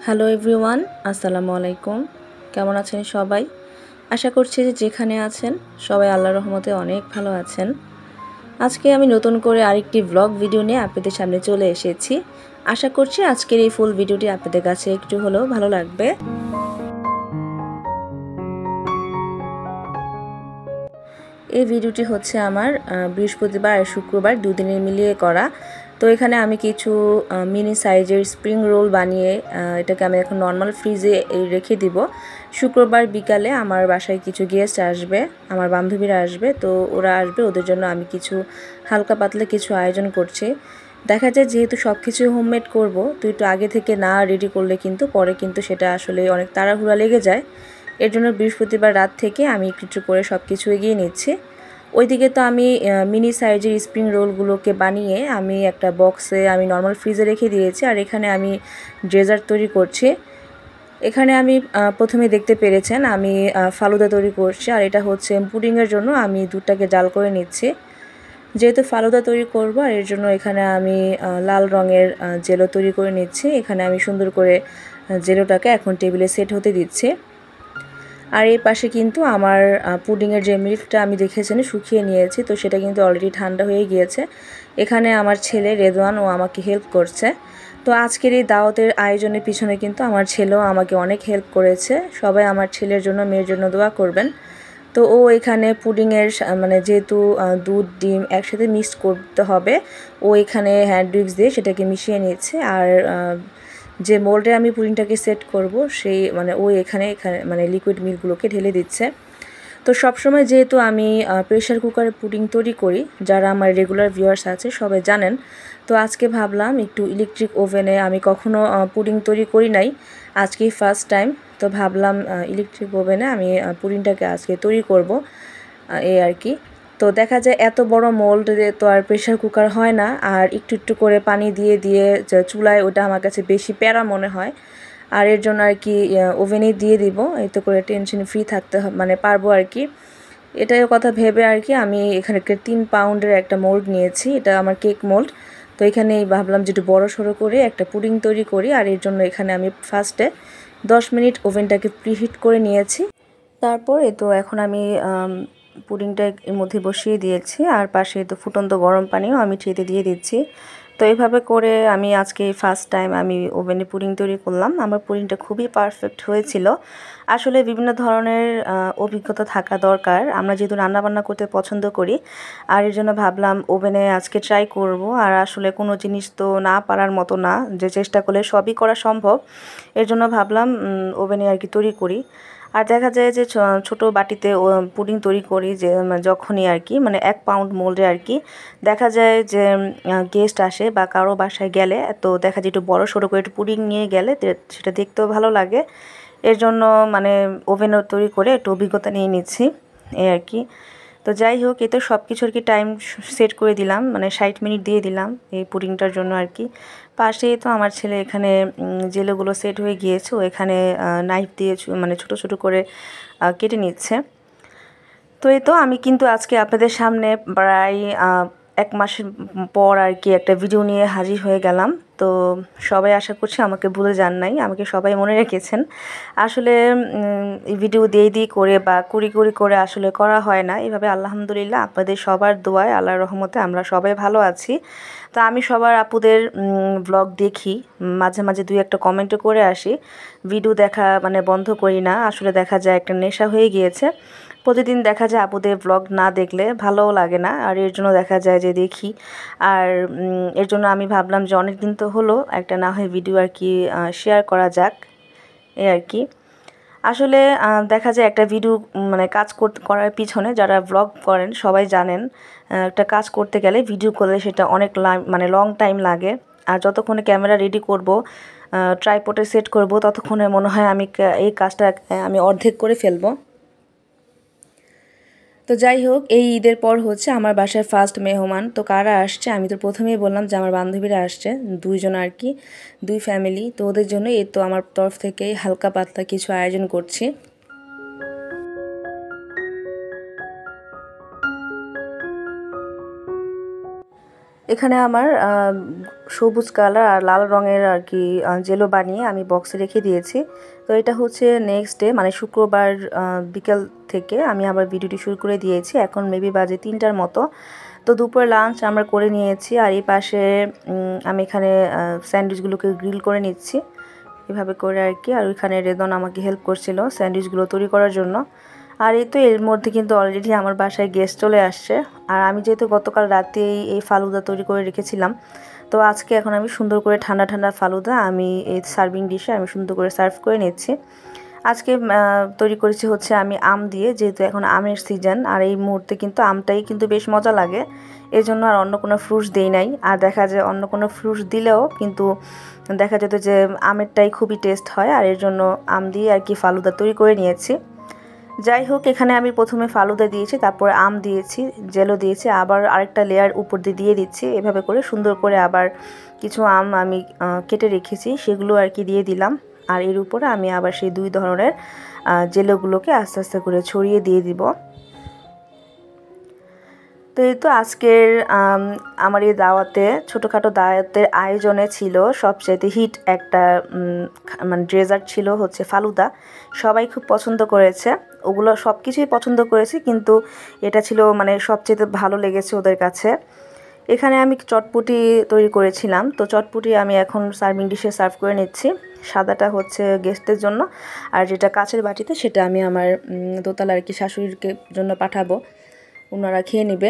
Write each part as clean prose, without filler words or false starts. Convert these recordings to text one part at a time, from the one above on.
Hello everyone, আসসালামু আলাইকুম। কেমন আছেন সবাই? আশা করছি যে যেখানে আছেন সবাই আল্লাহর রহমতে অনেক ভালো আছেন। আজকে আমি নতুন করে আরেকটি ব্লগ ভিডিও নিয়ে আপনাদের সামনে চলে এসেছি। আশা করছি আজকের এই ফুল ভিডিওটি আপনাদের কাছে একটু হলেও ভালো লাগবে। এই ভিডিওটি হচ্ছে আমার বৃহস্পতিবার আর শুক্রবার দুদিনের মিলিয়ে করা। তো এখানে আমি কিছু মিনি সাইজের স্প্রিং রোল বানিয়ে এটাকে আমি এখন নর্মাল ফ্রিজে রেখে দিব। শুক্রবার বিকালে আমার বাসায় কিছু গেস্ট আসবে, আমার বান্ধবীরা আসবে, তো ওরা আসবে, ওদের জন্য আমি কিছু হালকা পাতলা কিছু আয়োজন করছি। দেখা যায় যেহেতু সব কিছু হোমমেড করবো, তো একটু আগে থেকে না রেডি করলে কিন্তু পরে কিন্তু সেটা আসলে অনেক তাড়াহুড়া লেগে যায়। এর জন্য বৃহস্পতিবার রাত থেকে আমি একটু করে সব কিছু এগিয়ে নিচ্ছি। ওইদিকে তো আমি মিনি সাইজের স্প্রিং রোলগুলোকে বানিয়ে আমি একটা বক্সে আমি নর্মাল ফ্রিজে রেখে দিয়েছি। আর এখানে আমি ডেজার্ট তৈরি করছি। এখানে আমি প্রথমে দেখতে পেরেছেন আমি ফালুদা তৈরি করছি। আর এটা হচ্ছে পুডিংয়ের জন্য আমি দুধটাকে জাল করে নিচ্ছি। যেহেতু ফালুদা তৈরি করব, আর এর জন্য এখানে আমি লাল রঙের জেলো তৈরি করে নিচ্ছি। এখানে আমি সুন্দর করে জেলোটাকে এখন টেবিলে সেট হতে দিচ্ছি। আর এই পাশে কিন্তু আমার পুডিংয়ের যে মিল্কটা আমি দেখেছেন শুকিয়ে নিয়েছি, তো সেটা কিন্তু অলরেডি ঠান্ডা হয়ে গিয়েছে। এখানে আমার ছেলে রেদওয়ান ও আমাকে হেল্প করছে। তো আজকের এই দাওয়াতের আয়োজনের পিছনে কিন্তু আমার ছেলেও আমাকে অনেক হেল্প করেছে। সবাই আমার ছেলের জন্য, মেয়ের জন্য দোয়া করবেন। তো ও এখানে পুডিংয়ের মানে যেহেতু দুধ ডিম একসাথে মিক্স করতে হবে, ও এখানে হ্যান্ড উইক্স দিয়ে সেটাকে মিশিয়ে নিচ্ছে। আর যে মোল্ডে আমি পুডিংটাকে সেট করব সেই মানে ও এখানে মানে লিকুইড মিল্কগুলোকে ঢেলে দিচ্ছে। তো সবসময় যেহেতু আমি প্রেশার কুকারে পুডিং তৈরি করি, যারা আমার রেগুলার ভিউয়ার্স আছে সবাই জানেন, তো আজকে ভাবলাম একটু ইলেকট্রিক ওভেনে, আমি কখনো পুডিং তৈরি করি নাই, আজকেই ফার্স্ট টাইম। তো ভাবলাম ইলেকট্রিক ওভেনে আমি পুডিংটাকে আজকে তৈরি করব, এই আর কি। তো দেখা যায় এত বড় মোল্ড তো আর প্রেশার কুকার হয় না, আর একটু একটু করে পানি দিয়ে দিয়ে চুলায় ওটা আমার কাছে বেশি প্যারা মনে হয়। আর এর জন্য আর কি ওভেনেই দিয়ে দিব, এতে করে টেনশন ফ্রি থাকতে মানে পারবো আর কি। এটাই কথা ভেবে আর কি আমি এখানে 3 পাউন্ডের একটা মোল্ড নিয়েছি, এটা আমার কেক মোল্ড। তো এখানে ভাবলাম যে একটু বড় সড়ো করে একটা পুডিং তৈরি করি। আর এর জন্য এখানে আমি ফার্স্টে 10 মিনিট ওভেনটাকে প্রিহিট করে নিয়েছি। তারপরে তো এখন আমি পুডিংটা এর মধ্যে বসিয়ে দিয়েছি, আর পাশে তো ফুটন্ত গরম পানিও আমি ট্রেতে দিয়ে দিচ্ছি। তো এইভাবে করে আমি আজকে ফার্স্ট টাইম আমি ওভেনে পুডিং তৈরি করলাম। আমার পুডিংটা খুবই পারফেক্ট হয়েছিল। আসলে বিভিন্ন ধরনের অভিজ্ঞতা থাকা দরকার, আমরা যেহেতু রান্নাবান্না করতে পছন্দ করি। আর এর জন্য ভাবলাম ওভেনে আজকে ট্রাই করব। আর আসলে কোনো জিনিস তো না পারার মতো না, যে চেষ্টা করলে সবই করা সম্ভব। এর জন্য ভাবলাম ওভেনে আর কি তৈরি করি। আর দেখা যায় যে ছোট বাটিতে পুডিং তৈরি করি, যে যখনই আর কি মানে 1 পাউন্ড মোল্ডে আর কি দেখা যায় যে গেস্ট আসে বা কারো বাসায় গেলে, তো দেখা যায় একটু বড় সড়ো করে একটু পুডিং নিয়ে গেলে সেটা দেখতেও ভালো লাগে। এর জন্য মানে ওভেনও তৈরি করে একটু অভিজ্ঞতা নিয়ে নিচ্ছি, এই আর কি। তো যাই হোক, এতে সব কিছু আর কি টাইম সেট করে দিলাম, মানে 60 মিনিট দিয়ে দিলাম এই পুডিংটার জন্য আর কি। পাশেই তো আমার ছেলে এখানে জেলোগুলো সেট হয়ে গিয়েছে, ও এখানে নাইফ দিয়ে মানে ছোট ছোট করে কেটে নিচ্ছে। তো এই তো আমি কিন্তু আজকে আপনাদের সামনে প্রায় 1 মাস পর আর কি একটা ভিডিও নিয়ে হাজির হয়ে গেলাম। তো সবাই আশা করছি আমাকে ভুলে যান নাই, আমাকে সবাই মনে রেখেছেন। আসলে এই ভিডিও দিয়ে করে বা কুড়ি করে আসলে করা হয় না এভাবে। আলহামদুলিল্লাহ আপনাদের সবার দোয়ায়, আল্লাহর রহমতে আমরা সবাই ভালো আছি। তো আমি সবার আপুদের ব্লগ দেখি, মাঝে মাঝে 2-1টা কমেন্টও করে আসি। ভিডিও দেখা মানে বন্ধ করি না, আসলে দেখা যায় একটা নেশা হয়ে গিয়েছে। প্রতিদিন দেখা যায় আপুদের ব্লগ না দেখলে ভালোও লাগে না, আর এর জন্য দেখা যায় যে দেখি। আর এর জন্য আমি ভাবলাম যে অনেক দিন তো হলো একটা না হয় ভিডিও আর কি শেয়ার করা যাক, এই আর কি। আসলে দেখা যায় একটা ভিডিও মানে কাজ করার পিছনে যারা ব্লগ করেন সবাই জানেন, একটা কাজ করতে গেলে ভিডিও করলে সেটা অনেক মানে লং টাইম লাগে। আর যতক্ষণে ক্যামেরা রেডি করব, ট্রাইপডে সেট করব, ততক্ষণে মনে হয় আমি এই কাজটা আমি অর্ধেক করে ফেলবো। তো যাই হোক, এই ঈদের পর হচ্ছে আমার বাসায় ফার্স্ট মেহমান। তো কারা আসছে আমি তো প্রথমেই বললাম যে আমার বান্ধবীরা আসছে, 2 জন আর কি, 2 ফ্যামিলি। তো ওদের জন্য এই তো আমার তরফ থেকে হালকা পাতলা কিছু আয়োজন করছি। এখানে আমার সবুজ কালার আর লাল রঙের আর কি জেলো বানিয়ে আমি বক্সে রেখে দিয়েছি। তো এটা হচ্ছে নেক্সট ডে মানে শুক্রবার বিকেল থেকে আমি আবার ভিডিওটি শুরু করে দিয়েছি। এখন মেবি বাজে 3টার মতো। তো দুপুরে লাঞ্চ আমরা করে নিয়েছি আর এই পাশে আমি এখানে স্যান্ডউইচগুলোকে গ্রিল করে নিচ্ছি এভাবে করে আর কি। আর ওইখানে রেদন আমাকে হেল্প করছিল স্যান্ডউইচগুলো তৈরি করার জন্য। আর এই তো এর মধ্যে কিন্তু অলরেডি আমার বাসায় গেস্ট চলে আসছে। আর আমি যেহেতু গতকাল রাতেই এই ফালুদা তৈরি করে রেখেছিলাম, তো আজকে এখন আমি সুন্দর করে ঠান্ডা ঠান্ডা ফালুদা আমি এই সার্ভিং ডিশে আমি সুন্দর করে সার্ভ করে নিচ্ছি। আজকে তৈরি করেছি হচ্ছে আমি আম দিয়ে, যেহেতু এখন আমের সিজন আর এই মুহূর্তে কিন্তু আমটাই কিন্তু বেশ মজা লাগে, এই জন্য আর অন্য কোনো ফ্রুটস দেই নাই। আর দেখা যায় অন্য কোনো ফ্রুটস দিলেও কিন্তু দেখা যেত যে আমেরটাই খুবই টেস্ট হয়, আর এর জন্য আম দিয়ে আর কি ফালুদা তৈরি করে নিয়েছি। যাই হোক, এখানে আমি প্রথমে ফালুদা দিয়েছি, তারপরে আম দিয়েছি, জেলো দিয়েছি, আবার আরেকটা লেয়ার উপর দিয়ে দিচ্ছি। এভাবে করে সুন্দর করে আবার কিছু আম আমি কেটে রেখেছি সেগুলো আর কি দিয়ে দিলাম। আর এর উপরে আমি আবার সেই 2 ধরনের জেলোগুলোকে আস্তে আস্তে করে ছড়িয়ে দিয়ে দিব। তো এই তো আজকের আমার এই দাওয়াতে ছোটোখাটো দাওয়াতের আয়োজনে ছিল সবচেয়ে হিট একটা মানে ডেজার্ট ছিল হচ্ছে ফালুদা। সবাই খুব পছন্দ করেছে, ওগুলো সব কিছুই পছন্দ করেছে, কিন্তু এটা ছিল মানে সবচেয়ে ভালো লেগেছে ওদের কাছে। এখানে আমি চটপটি তৈরি করেছিলাম, তো চটপটি আমি এখন সার্ভিং ডিশে সার্ভ করে নিচ্ছি। সাদাটা হচ্ছে গেস্টদের জন্য, আর যেটা কাচের বাটিতে সেটা আমি আমার দোতলা আর কি শাশুড়িকে জন্য পাঠাবো, ওনারা খেয়ে নেবে।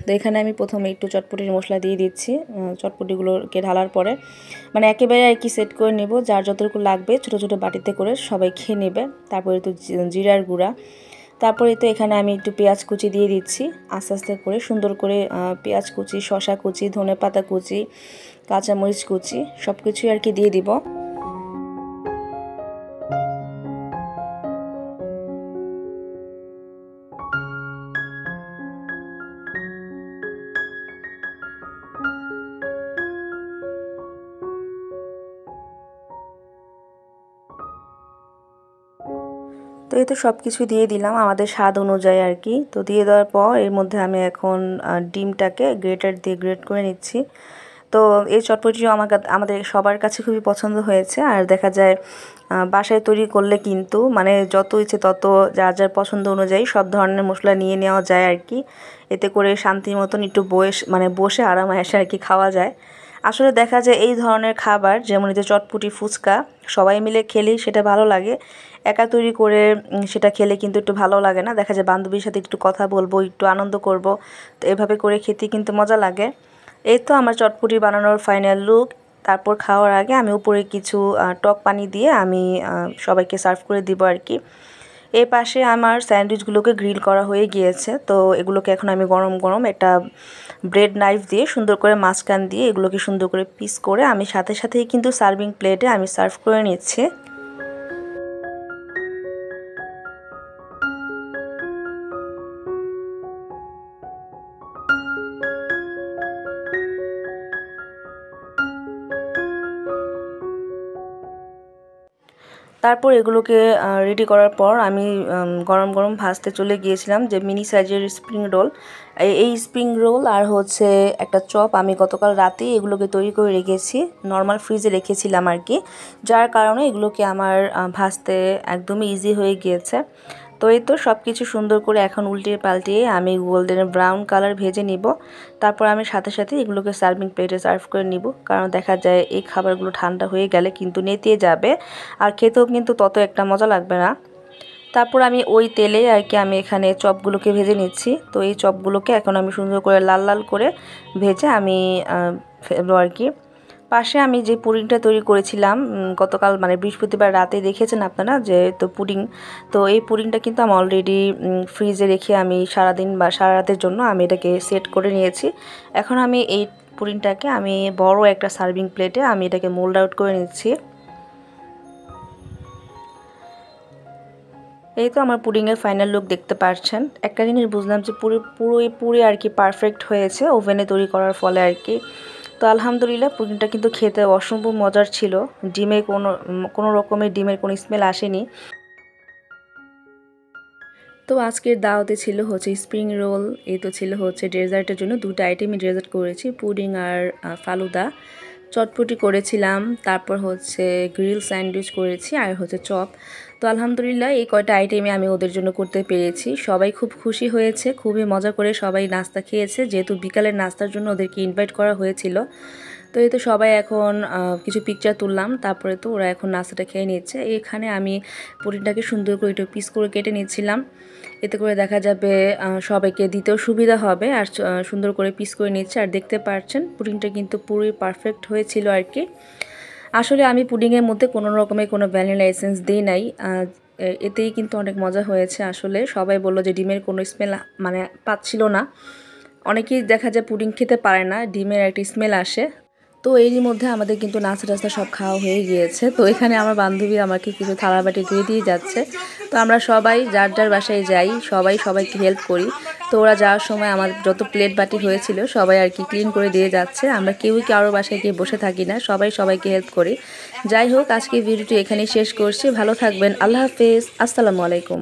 তো এখানে আমি প্রথমে একটু চটপটির মশলা দিয়ে দিচ্ছি। চটপটিগুলোকে ঢালার পরে মানে একেবারে আর কি সেট করে নেব, যার যতটুকু লাগবে ছোটো ছোটো বাটিতে করে সবাই খেয়ে নেবে। তারপরে তো জিরার গুঁড়া, তারপরে তো এখানে আমি একটু পেঁয়াজ কুচি দিয়ে দিচ্ছি আস্তে আস্তে করে সুন্দর করে। পেঁয়াজ কুচি, শসা কুচি, ধনেপাতা কুচি, কাঁচামরিচ কুচি সব কিছুই আর কি দিয়ে দিব। তো এই তো সব কিছু দিয়ে দিলাম আমাদের স্বাদ অনুযায়ী আর কি। তো দিয়ে দেওয়ার পর এর মধ্যে আমি এখন ডিমটাকে গ্রেটার দিয়ে গ্রেট করে নিচ্ছি। তো এই চটপটিও আমাদের সবার কাছে খুবই পছন্দ হয়েছে। আর দেখা যায় বাসায় তৈরি করলে কিন্তু মানে যত ইচ্ছে তত যার যার পছন্দ অনুযায়ী সব ধরনের মশলা নিয়ে নেওয়া যায় আর কি। এতে করে শান্তির মতন একটু বসে আরামে এসে আর কি খাওয়া যায়। আসলে দেখা যায় এই ধরনের খাবার যেমন এই যে চটপটি, ফুচকা সবাই মিলে খেলেই সেটা ভালো লাগে। একা তৈরি করে সেটা খেলে কিন্তু একটু ভালো লাগে না। দেখা যায় বান্ধবীর সাথে একটু কথা বলবো, একটু আনন্দ করব, তো এভাবে করে খেতে কিন্তু মজা লাগে। এই তো আমার চটপটি বানানোর ফাইনাল লুক। তারপর খাওয়ার আগে আমি উপরে কিছু টক পানি দিয়ে আমি সবাইকে সার্ভ করে দিব আর কি। এই পাশে আমার স্যান্ডউইচগুলোকে গ্রিল করা হয়ে গিয়েছে। তো এগুলোকে এখন আমি গরম গরম একটা ব্রেড নাইফ দিয়ে সুন্দর করে মাঝখান দিয়ে এগুলোকে সুন্দর করে পিস করে আমি সাথে সাথেই কিন্তু সার্ভিং প্লেটে আমি সার্ভ করে নিচ্ছি। তারপর এগুলোকে রেডি করার পর আমি গরম গরম ভাজতে চলে গিয়েছিলাম যে মিনি সাইজের স্প্রিং রোল। এই স্প্রিং রোল আর হচ্ছে একটা চপ আমি গতকাল রাতেই এগুলোকে তৈরি করে রেখেছি, নর্মাল ফ্রিজে রেখেছিলাম আর কি, যার কারণে এগুলোকে আমার ভাজতে একদমই ইজি হয়ে গিয়েছে। তো এই তো সব কিছু সুন্দর করে এখন উল্টিয়ে পাল্টিয়ে আমি গোল্ডেন ব্রাউন কালার ভেজে নিব। তারপর আমি সাথে সাথে এগুলোকে সার্ভিং প্লেটে সার্ভ করে নিব, কারণ দেখা যায় এই খাবারগুলো ঠান্ডা হয়ে গেলে কিন্তু নেতিয়ে যাবে আর খেতেও কিন্তু তত একটা মজা লাগবে না। তারপর আমি ওই তেলে আর কি আমি এখানে চপগুলোকে ভেজে নিচ্ছি। তো এই চপগুলোকে এখন আমি সুন্দর করে লাল লাল করে ভেজে আমি ফেলবো আর কি। পাশে আমি যে পুডিংটা তৈরি করেছিলাম গতকাল মানে বৃহস্পতিবার রাতে দেখেছেন আপনারা যে তো পুডিং, তো এই পুডিংটা কিন্তু আমি অলরেডি ফ্রিজে রেখে আমি সারাদিন বা সারা রাতের জন্য আমি এটাকে সেট করে নিয়েছি। এখন আমি এই পুডিংটাকে আমি বড় একটা সার্ভিং প্লেটে আমি এটাকে মোল্ড আউট করে নিচ্ছি। এই তো আমার পুডিংয়ের ফাইনাল লুক দেখতে পাচ্ছেন। একটা জিনিস বুঝলাম যে পুরোই আর কি পারফেক্ট হয়েছে ওভেনে তৈরি করার ফলে আর কি। তো আলহামদুলিল্লাহ পুডিংটা কিন্তু খেতে অসম্ভব মজার ছিল। কোনো রকমের ডিমের কোনো স্মেল আসেনি। তো আজকের দাওয়াতে ছিল হচ্ছে স্প্রিং রোল, এই তো ছিল হচ্ছে ডেজার্টের জন্য 2টা আইটেমই ডেজার্ট করেছি, পুডিং আর ফালুদা। চটপটি করেছিলাম, তারপর হচ্ছে গ্রিল স্যান্ডউইচ করেছি, আর হচ্ছে চপ। তো আলহামদুলিল্লাহ এই কয়টা আইটেমে আমি ওদের জন্য করতে পেরেছি। সবাই খুব খুশি হয়েছে, খুবই মজা করে সবাই নাস্তা খেয়েছে, যেহেতু বিকালের নাস্তার জন্য ওদেরকে ইনভাইট করা হয়েছিল। তো এই তো সবাই এখন কিছু পিকচার তুললাম, তারপরে তো ওরা এখন নাস্তাটা খেয়ে নিচ্ছে। এখানে আমি পুডিংটাকে সুন্দর করে একটু পিস করে কেটে নিচ্ছিলাম, এতে করে দেখা যাবে সবাইকে দিতেও সুবিধা হবে। আর সুন্দর করে পিস করে নিচ্ছে, আর দেখতে পাচ্ছেন পুডিংটা কিন্তু পুরোই পারফেক্ট হয়েছিল আর কি। আসলে আমি পুডিংয়ের মধ্যে কোনো রকমের কোনো ভ্যানিলা এসেন্স দিই নাই, এতেই কিন্তু অনেক মজা হয়েছে। আসলে সবাই বললো যে ডিমের কোনো স্মেল মানে পাচ্ছিল না। অনেকেই দেখা যায় পুডিং খেতে পারে না, ডিমের একটা স্মেল আসে। তো এরই মধ্যে আমাদের কিন্তু নাস্তা টাস্তা সব খাওয়া হয়ে গিয়েছে। তো এখানে আমার বান্ধবী আমাকে কিছু থালা বাটি ধুয়ে দিয়ে যাচ্ছে। তো আমরা সবাই যার যার বাসায় যাই, সবাই সবাইকে হেল্প করি। তো ওরা যাওয়ার সময় আমার যত প্লেট বাটি হয়েছিল সবাই আর কি ক্লিন করে দিয়ে যাচ্ছে। আমরা কেউই কারোর বাসায় গিয়ে বসে থাকি না, সবাই সবাইকে হেল্প করি। যাই হোক, আজকে ভিডিওটি এখানেই শেষ করছি। ভালো থাকবেন, আল্লাহ হাফেজ, আসসালামু আলাইকুম।